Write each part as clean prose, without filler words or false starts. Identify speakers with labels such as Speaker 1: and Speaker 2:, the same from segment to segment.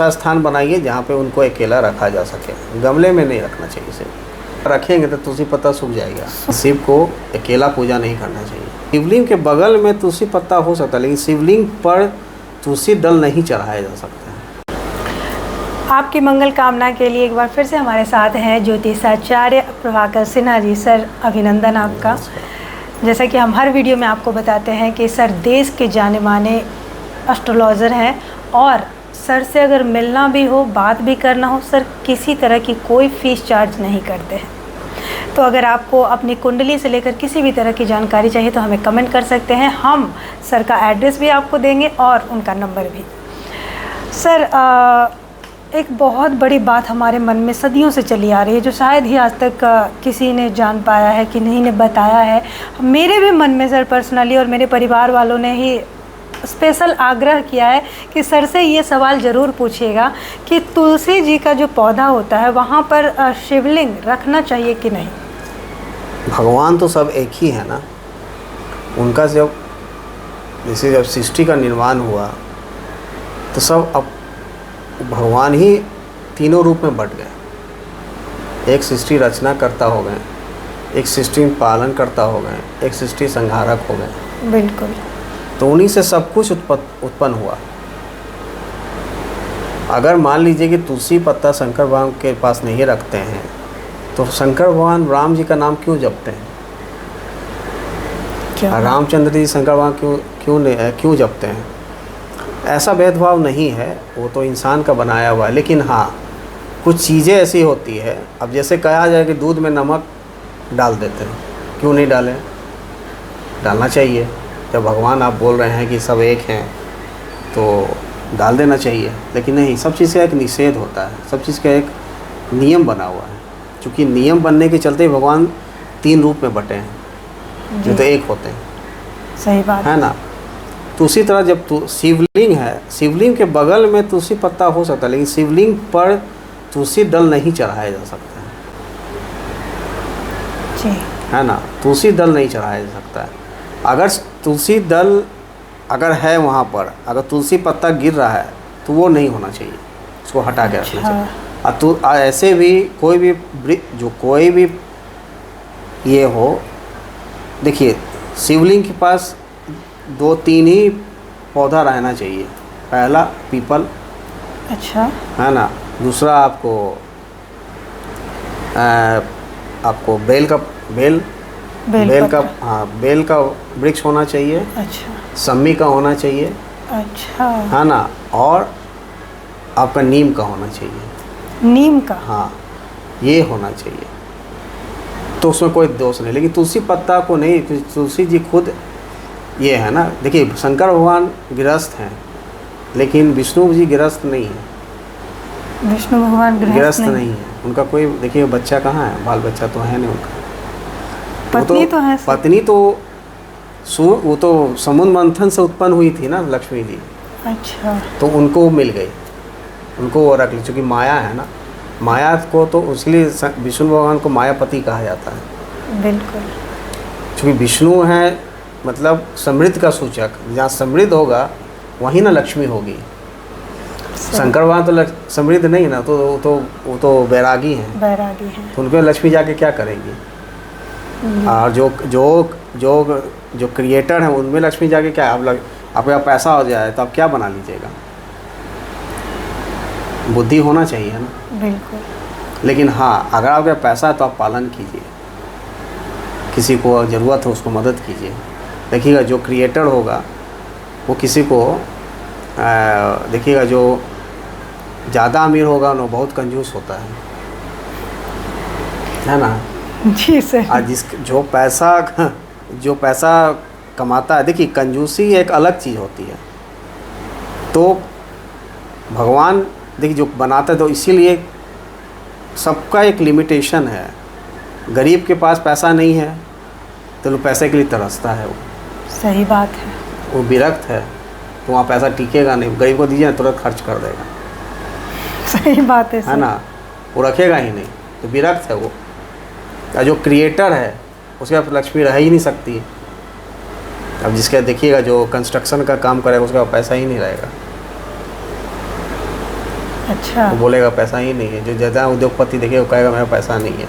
Speaker 1: ऐसा स्थान बनाइए जहाँ पे उनको अकेला रखा जा सके, गमले में नहीं रखना चाहिए इसे। रखेंगे तो तुलसी पत्ता सूख जाएगा। शिव को अकेला पूजा नहीं करना चाहिए। शिवलिंग के बगल में तुलसी पत्ता हो सकता है, लेकिन शिवलिंग पर तुलसी दल नहीं चढ़ाया जा सकता है।
Speaker 2: आपकी मंगल कामना के लिए एक बार फिर से हमारे साथ हैं ज्योतिषाचार्य प्रभाकर सिन्हा जी। सर, अभिनंदन आपका। जैसा कि हम हर वीडियो में आपको बताते हैं कि सर देश के जाने माने एस्ट्रोलॉजर हैं, और सर से अगर मिलना भी हो, बात भी करना हो, सर किसी तरह की कोई फ़ीस चार्ज नहीं करते हैं। तो अगर आपको अपनी कुंडली से लेकर किसी भी तरह की जानकारी चाहिए तो हमें कमेंट कर सकते हैं। हम सर का एड्रेस भी आपको देंगे और उनका नंबर भी। सर, एक बहुत बड़ी बात हमारे मन में सदियों से चली आ रही है, जो शायद ही आज तक किसी ने जान पाया है, कि नहीं ने बताया है। मेरे भी मन में सर पर्सनली और मेरे परिवार वालों ने ही स्पेशल आग्रह किया है कि सर से ये सवाल ज़रूर पूछिएगा कि तुलसी जी का जो पौधा होता है वहाँ पर शिवलिंग रखना चाहिए कि नहीं।
Speaker 1: भगवान तो सब एक ही है ना। उनका जब सृष्टि का निर्माण हुआ तो सब अब भगवान ही तीनों रूप में बट गए। एक सृष्टि रचना करता हो गए, एक सृष्टि पालन करता हो गए, एक सृष्टि संहारक हो गए।
Speaker 2: बिल्कुल।
Speaker 1: तो उन्हीं से सब कुछ उत्पन्न हुआ। अगर मान लीजिए कि तुलसी पत्ता शंकर भगवान के पास नहीं रखते हैं तो शंकर भगवान राम जी का नाम क्यों जपते हैं? रामचंद्र जी शंकर भगवान क्यों जपते हैं? ऐसा भेदभाव नहीं है, वो तो इंसान का बनाया हुआ है। लेकिन हाँ, कुछ चीज़ें ऐसी होती है, अब जैसे कहा जाए कि दूध में नमक डाल देते हैं, क्यों नहीं डालें? डालना चाहिए। जब भगवान आप बोल रहे हैं कि सब एक हैं तो डाल देना चाहिए। लेकिन नहीं, सब चीज़ का एक निषेध होता है, सब चीज़ का एक नियम बना हुआ है। क्योंकि नियम बनने के चलते भगवान तीन रूप में बटे हैं, जो तो एक होते हैं।
Speaker 2: सही बात
Speaker 1: है ना। तो उसी तरह जब शिवलिंग है, शिवलिंग के बगल में तुलसी पत्ता हो सकता है, लेकिन शिवलिंग पर तुलसी दल नहीं चढ़ाया जा सकता
Speaker 2: जी।
Speaker 1: है ना। तुलसी दल नहीं चढ़ाया जा सकता है। अगर तुलसी दल अगर है वहाँ पर, अगर तुलसी पत्ता गिर रहा है तो वो नहीं होना चाहिए, उसको हटा के रखना चाहिए। तो ऐसे भी कोई भी ये हो, देखिए शिवलिंग के पास दो तीन ही पौधा रहना चाहिए। पहला पीपल,
Speaker 2: अच्छा, है
Speaker 1: ना। दूसरा आपको बेल का वृक्ष होना चाहिए।
Speaker 2: अच्छा।
Speaker 1: सम्मी का होना चाहिए।
Speaker 2: अच्छा,
Speaker 1: है ना। और आपका नीम का होना चाहिए।
Speaker 2: नीम का,
Speaker 1: हाँ, ये होना चाहिए। तो उसमें कोई दोष नहीं। लेकिन तुलसी पत्ता को नहीं, तुलसी जी खुद ये है ना। देखिए, शंकर भगवान गृहस्थ हैं, लेकिन विष्णु जी गृहस्थ नहीं है।
Speaker 2: विष्णु भगवान
Speaker 1: गृहस्थ नहीं है। उनका कोई, देखिए, बच्चा कहाँ है? बाल बच्चा तो है नहीं उनका।
Speaker 2: पत्नी तो है।
Speaker 1: पत्नी तो वो तो समुद्र मंथन से उत्पन्न हुई थी ना, लक्ष्मी जी।
Speaker 2: अच्छा। तो
Speaker 1: उनको मिल गई, उनको वो रख ली। चूँकि माया है ना, माया को तो इसलिए विष्णु भगवान को मायापति कहा जाता है।
Speaker 2: बिल्कुल।
Speaker 1: चूँकि विष्णु है मतलब समृद्ध का सूचक। जहाँ समृद्ध होगा वहीं ना लक्ष्मी होगी। शंकर भगवान तो समृद्ध नहीं ना, तो वो तो वैरागी हैं। तो उनके लक्ष्मी जाके क्या करेंगी? और जो क्रिएटर हैं उनमें लक्ष्मी जाके क्या, आपके पास पैसा हो जाए तो आप क्या बना लीजिएगा? बुद्धि होना चाहिए ना।
Speaker 2: बिल्कुल।
Speaker 1: लेकिन हाँ, अगर आपके पास पैसा है तो आप पालन कीजिए, किसी को ज़रूरत हो उसको मदद कीजिए। देखिएगा जो क्रिएटर होगा वो किसी को देखिएगा, जो ज़्यादा अमीर होगा वो बहुत कंजूस होता है ना।
Speaker 2: जी सर।
Speaker 1: आज जो पैसा कमाता है, देखिए कंजूसी एक अलग चीज़ होती है। तो भगवान देखिए जो बनाता है, तो इसीलिए सबका एक लिमिटेशन है। गरीब के पास पैसा नहीं है तो वो पैसे के लिए तरसता है। वो
Speaker 2: सही बात है।
Speaker 1: वो विरक्त है तो वहाँ पैसा टिकेगा नहीं। गरीब को दीजिए तुरंत खर्च कर देगा।
Speaker 2: सही बात है
Speaker 1: ना, वो रखेगा ही नहीं, तो विरक्त है वो। जो क्रिएटर है उसके पास लक्ष्मी रह ही नहीं सकती। अब जिसका देखिएगा जो कंस्ट्रक्शन का काम करेगा उसका पैसा ही नहीं रहेगा।
Speaker 2: अच्छा।
Speaker 1: वो बोलेगा पैसा ही नहीं है। जो ज़्यादा उद्योगपति देखिए वो कहेगा मेरा पैसा नहीं है,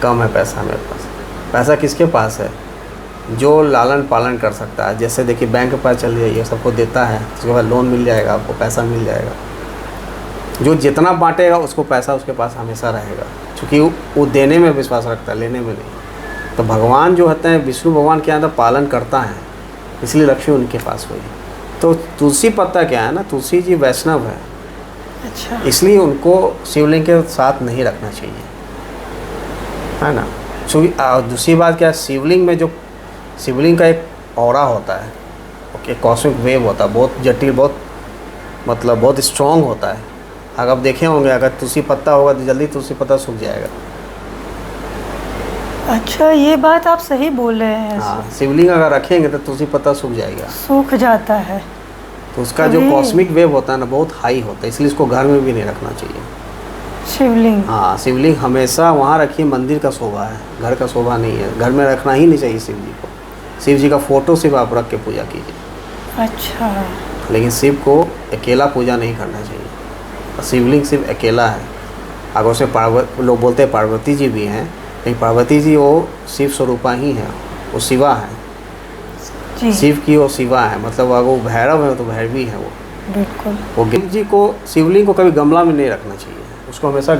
Speaker 1: कम है पैसा मेरे पास। पैसा किसके पास है? जो लालन पालन कर सकता है। जैसे देखिए बैंक के पास चल जाइए, सबको देता है, उसके बाद लोन मिल जाएगा, आपको पैसा मिल जाएगा। जो जितना बांटेगा उसको पैसा उसके पास हमेशा रहेगा, क्योंकि वो देने में विश्वास रखता है, लेने में नहीं। तो भगवान जो होते हैं, विष्णु भगवान के अंदर पालन करता है, इसलिए लक्ष्मी उनके पास हुई। तो तुलसी पत्ता क्या है ना, तुलसी जी वैष्णव है,
Speaker 2: अच्छा।
Speaker 1: इसलिए उनको शिवलिंग के साथ नहीं रखना चाहिए, है ना। दूसरी बात क्या है, शिवलिंग में जो शिवलिंग का एक ऑरा होता है, एक कॉस्मिक वेव होता है, बहुत जटिल, बहुत मतलब बहुत स्ट्रॉन्ग होता है। अगर आप देखे होंगे, अगर तुलसी पत्ता होगा तो जल्दी तुलसी पत्ता सूख जाएगा।
Speaker 2: अच्छा, ये बात आप सही बोल रहे हैं।
Speaker 1: हाँ, शिवलिंग अगर रखेंगे तो तुलसी पत्ता सूख जाएगा,
Speaker 2: सूख जाता है।
Speaker 1: तो उसका जो कॉस्मिक वेव होता है ना, बहुत हाई होता है, इसलिए इसको घर में भी नहीं रखना चाहिए
Speaker 2: शिवलिंग।
Speaker 1: हाँ, शिवलिंग हमेशा वहाँ रखिए, मंदिर का शोभा है, घर का शोभा नहीं है। घर में रखना ही नहीं चाहिए शिव जी को। शिव जी का फ़ोटो सिर्फ आप रख के पूजा कीजिए।
Speaker 2: अच्छा।
Speaker 1: लेकिन शिव को अकेला पूजा नहीं करना चाहिए। शिवलिंग सिर्फ अकेला है। अगर उसे लोग बोलते हैं पार्वती जी भी हैं, लेकिन पार्वती जी वो शिव स्वरूपा ही है, वो शिवा है
Speaker 2: जी।
Speaker 1: शिव की वो शिवा है, मतलब अगर वो भैरव है तो भैरवी है वो।
Speaker 2: बिल्कुल।
Speaker 1: वो शिव जी को, शिवलिंग को कभी गमला में नहीं रखना चाहिए, उसको हमेशा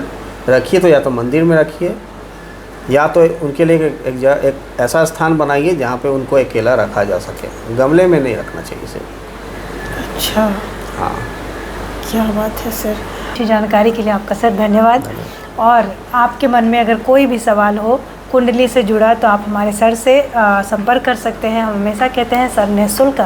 Speaker 1: रखिए तो या तो मंदिर में रखिए, या तो उनके लिए एक ऐसा स्थान बनाइए जहाँ पे उनको अकेला रखा जा सके। गमले में नहीं रखना चाहिए इसे।
Speaker 2: अच्छा,
Speaker 1: हाँ,
Speaker 2: क्या बात है सर। अच्छी जानकारी के लिए आपका सर धन्यवाद। और आपके मन में अगर कोई भी सवाल हो कुंडली से जुड़ा तो आप हमारे सर से संपर्क कर सकते हैं। हम हमेशा कहते हैं सर निःशुल्क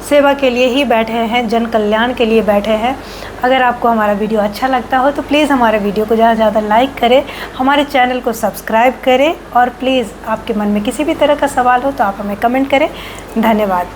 Speaker 2: सेवा के लिए ही बैठे हैं, जन कल्याण के लिए बैठे हैं। अगर आपको हमारा वीडियो अच्छा लगता हो तो प्लीज़ हमारे वीडियो को ज़्यादा से ज़्यादा लाइक करें, हमारे चैनल को सब्सक्राइब करें, और प्लीज़ आपके मन में किसी भी तरह का सवाल हो तो आप हमें कमेंट करें। धन्यवाद।